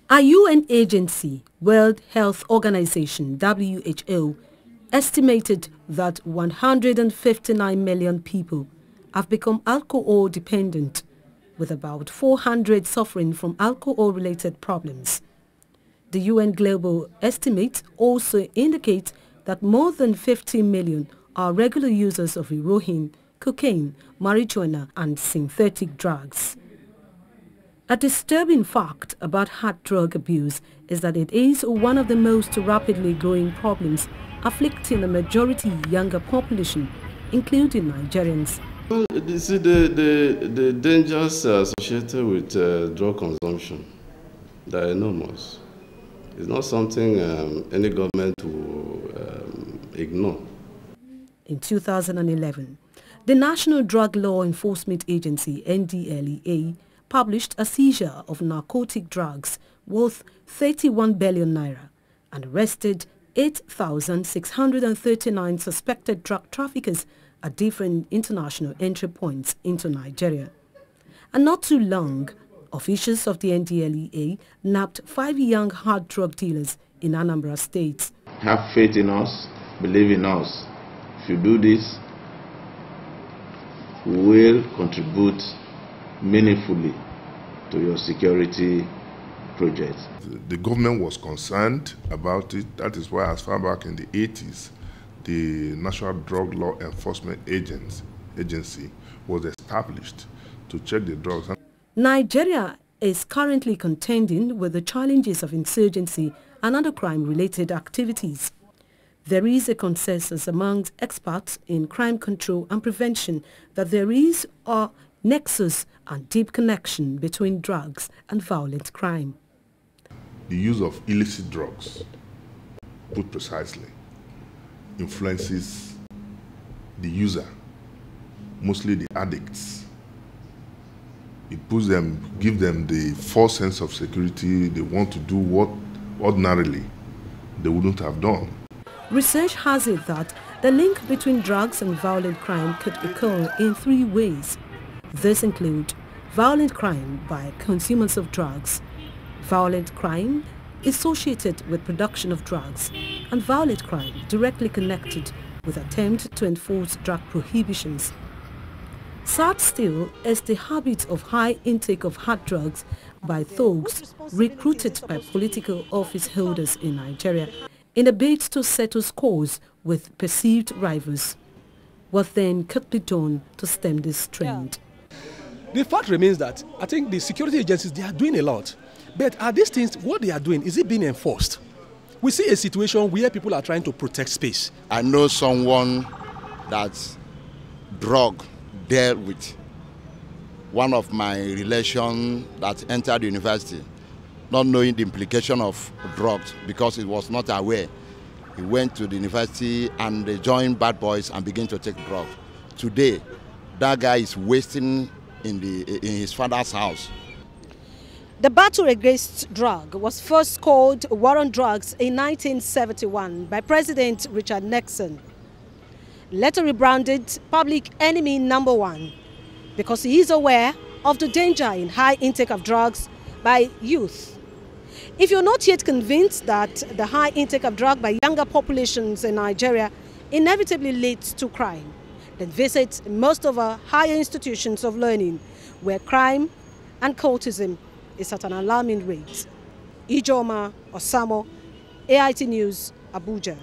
A UN agency, World Health Organization (WHO), estimated that 159 million people have become alcohol dependent, with about 400 suffering from alcohol-related problems. The UN global estimate also indicates that more than 50 million are regular users of heroin, cocaine, marijuana and synthetic drugs. A disturbing fact about hard drug abuse is that it is one of the most rapidly growing problems afflicting a majority younger population, including Nigerians. Well, you see, the dangers associated with drug consumption, they're enormous. It's not something any government will ignore. In 2011, the National Drug Law Enforcement Agency, NDLEA, published a seizure of narcotic drugs worth 31 billion naira and arrested 8,639 suspected drug traffickers at different international entry points into Nigeria. And not too long, officials of the NDLEA nabbed 5 young hard drug dealers in Anambra State. Have faith in us, believe in us. If you do this, we will contribute meaningfully to your security project. The government was concerned about it. That is why, as far back in the 80s, the National Drug Law Enforcement Agency was established to check the drugs. Nigeria is currently contending with the challenges of insurgency and other crime-related activities. There is a consensus amongst experts in crime control and prevention that there is a nexus and deep connection between drugs and violent crime. The use of illicit drugs, put precisely, influences the user, mostly the addicts. It gives them the false sense of security. They want to do what ordinarily they wouldn't have done. Research has it that the link between drugs and violent crime could occur in 3 ways. This includes violent crime by consumers of drugs, violent crime associated with production of drugs, and violent crime directly connected with attempt to enforce drug prohibitions. Sad still is the habit of high intake of hard drugs by thugs recruited by political office holders in Nigeria in a bid to settle scores with perceived rivals. What then could be done to stem this trend? The fact remains that I think the security agencies, they are doing a lot. But are these things, what they are doing, is it being enforced? We see a situation where people are trying to protect space. I know someone that's drug dealt with. One of my relations that entered university, not knowing the implication of drugs because he was not aware. He went to the university and they joined bad boys and began to take drugs. Today, that guy is wasting in his father's house. The battle against drug was first called War on Drugs in 1971 by President Richard Nixon. Later rebranded Public Enemy Number 1 because he is aware of the danger in high intake of drugs by youth. If you're not yet convinced that the high intake of drugs by younger populations in Nigeria inevitably leads to crime, then visit most of our higher institutions of learning where crime and cultism is at an alarming rate. Ijoma Osamor, AIT News, Abuja.